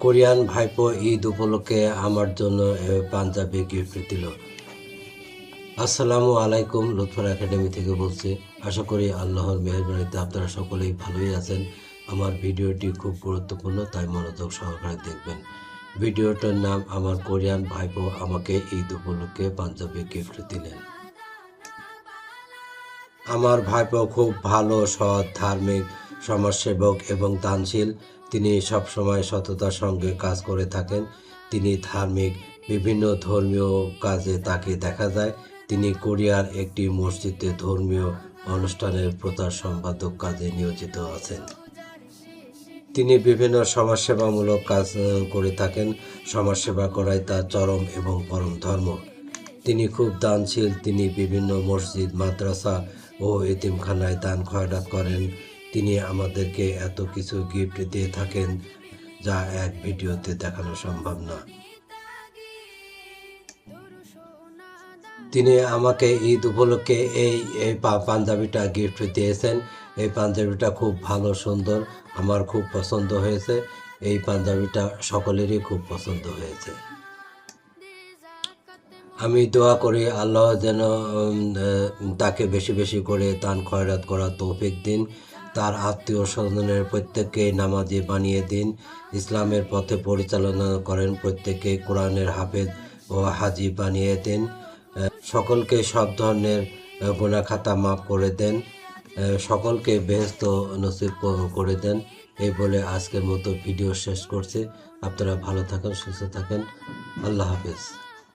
Korean ভাইপো ঈদ উপলক্ষে আমার জন্য পাঞ্জাবি গিফট দিল। আসসালামু আলাইকুম, লুৎফর একাডেমি থেকে বলছি। আশা করি আল্লাহর মেহেরবানিতে আপনারা সকলেই ভালোই আছেন। আমার ভিডিওটি খুব গুরুত্বপূর্ণ, তাই মনোযোগ সহকারে দেখবেন। ভিডিওটার নাম আমার কোরিয়ান ভাইপো আমাকে ঈদ উপলক্ষে পাঞ্জাবি গিফট দিলেন। আমার ভাইপো খুব ভালো, সৎ, ধার্মিক, সমাজসেবক এবং দানশীল। তিনি সবসময় সততার সঙ্গে কাজ করে থাকেন। তিনি ধার্মিক, বিভিন্ন ধর্মীয় কাজে তাকে দেখা যায়। তিনি কোরিয়ার একটি মসজিদে ধর্মীয় অনুষ্ঠানের প্রচার সম্পাদক কাজে নিয়োজিত আছেন। তিনি বিভিন্ন সমাজসেবামূলক কাজ করে থাকেন। সমাজসেবা করাই তার চরম এবং পরম ধর্ম। তিনি খুব দানশীল। তিনি বিভিন্ন মসজিদ, মাদ্রাসা ও এতিমখানায় দান খয়রাত করেন। তিনি আমাদেরকে এত কিছু গিফট দিয়ে থাকেন যা এক ভিডিওতে দেখানো সম্ভব না। তিনি আমাকে ঈদ উপলক্ষে এই পাঞ্জাবিটা গিফট দিয়েছেন। এই পাঞ্জাবিটা খুব ভালো, সুন্দর, আমার খুব পছন্দ হয়েছে। এই পাঞ্জাবিটা সকলেরই খুব পছন্দ হয়েছে। আমি দোয়া করি আল্লাহ যেন তাকে বেশি বেশি করে দান খয়রাত করার তৌফিক দিন। তার আত্মীয় স্বজনের প্রত্যেককে নামাজি বানিয়ে দিন। ইসলামের পথে পরিচালনা করেন প্রত্যেককে কোরআনের হাফেজ ও হাজি বানিয়ে দিন। সকলকে সব ধরনের গুনাহ খাতা মাফ করে দেন। সকলকে বেহেশত নসিব করে দেন। এই বলে আজকের মতো ভিডিও শেষ করছি। আপনারা ভালো থাকেন, সুস্থ থাকেন। আল্লাহ হাফেজ।